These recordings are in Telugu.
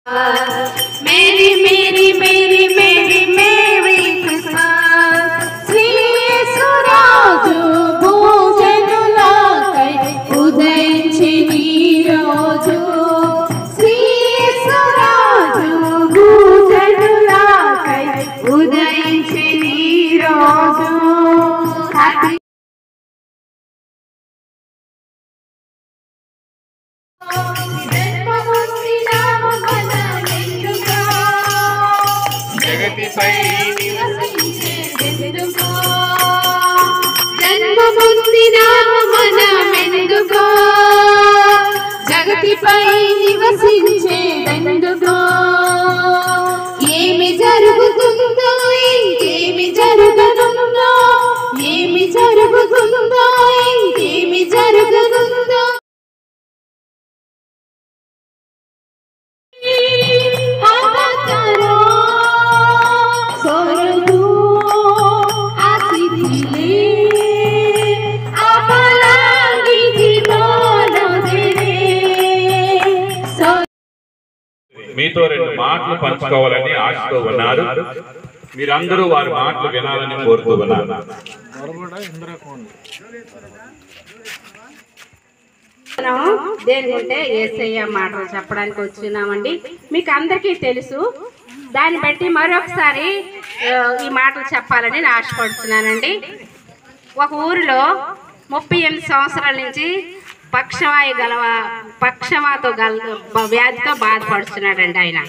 मेरी मेरी मेरी मेरी मेरी क्रिसमस श्री येसुराजु भोजनुलाकै उदయించి రోజు श्री येसुराजु भोजनुलाकै उदయించి రోజు హ్యాపీ జగతిపై నివసించేదెందుకో ఏమి జరుగుతుందో ఇంకేమి జరగనుందో ఏమి జరుగుతుందో ఇంకేమి జరగనుందో మీతో రెండు మాటలు పంచుకోవాలని ఆశతో ఉన్నారు. మీరందరూ వారి మాటలు వినాలని కోరుతూ ఉన్నారు. దేనికంటే యేసయ్య మాటలు చెప్పడానికి వచ్చినామండి. మీకు అందరికీ తెలుసు. దాన్ని బట్టి మరొకసారి ఈ మాటలు చెప్పాలని నేను ఆశపడుతున్నానండి. ఒక ఊరిలో 38 సంవత్సరాల నుంచి పక్షవాతో వ్యాధితో బాధపడుతున్నాడండి. ఆయన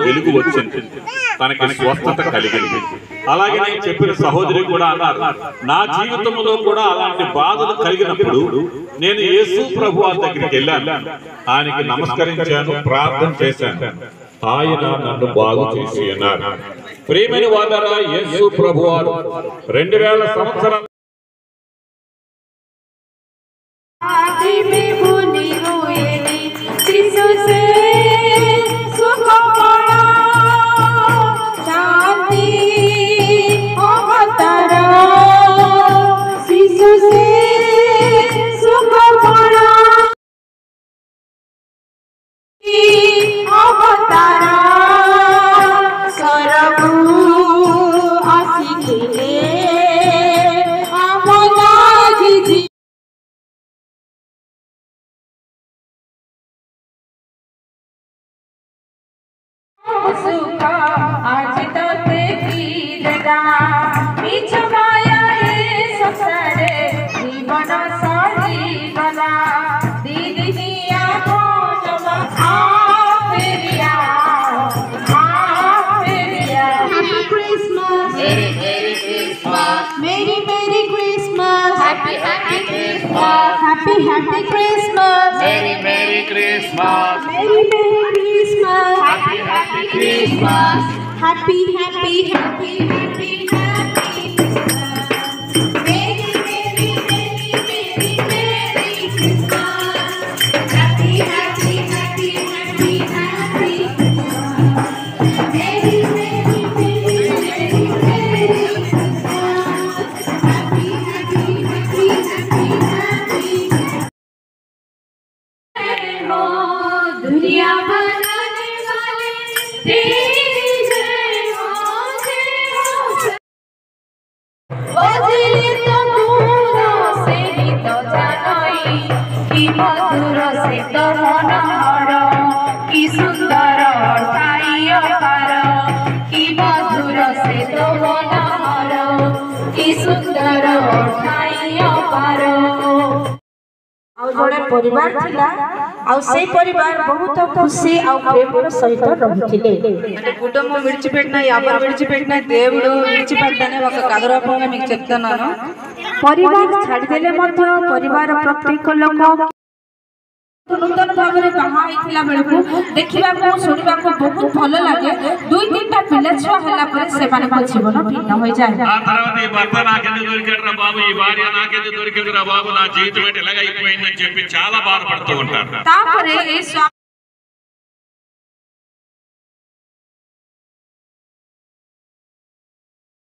వెలుగు వచ్చింది, తనకి స్వస్థత కలిగింది. అలాగే నేను చెప్పిన సహోదరి కూడా అన్నారు, నా జీవితంలో కూడా అలాంటి బాధలు కలిగినప్పుడు నేను యేసు ప్రభు దగ్గరికి వెళ్ళాను, ఆయనకి నమస్కరించాను, ప్రార్థన చేశాను, ఆయన నన్ను బాగు చేసి అన్నారు. ప్రియమైన వారలారా, యేసు ప్రభు వారు 2000 సంవత్సరాలు Happy Christmas, Merry Christmas, Merry Christmas, Happy Christmas, Happy Christmas. Merry Christmas, Happy दुनिया बनाने वाले तेरी जय हो, वो दिल तो दूरों से ही तो जानोई कि मधुर से तो मनोहर कि सुंदर ठाइयो पार कि मधुर से तो मनोहर कि सुंदर ठाइयो पार जोड़े परिवार थिला आ से परिवार बहुत खुशी आ प्रेम सहित रहुथिले అంటే కుటుంబం విడిచిపెట్టిన ఎవరు విడిచిపెట్టిన దేవుడు విడిచిపెట్టనే ఒక కథ రూపంగా మీకు చెప్తున్నాను. పరివాर ଛାଡ଼ିଦେଲେ ମଧ୍ୟ ପରିବାର ପ୍ରତ୍ୟେକ ଲୋକ नूतन भाव में बाहा होइथिला बेलकु देखिबाको सुनिबाको बहुत भलो लागे. 2-3टा पिला छुआ हला पर से माने को जीवन भिन्न होई जाय. ఆ తర్వాత ఈ భర్త నాకెందుకు దొరికాడురా బాబు, ఈ భార్య నాకెందుకు దొరికిందిరా బాబు, నా జీవితం అంటే ఎలాగైపోయిందని చెప్పి చాలా బాధపడుతూ ఉంటారు. तापरे ए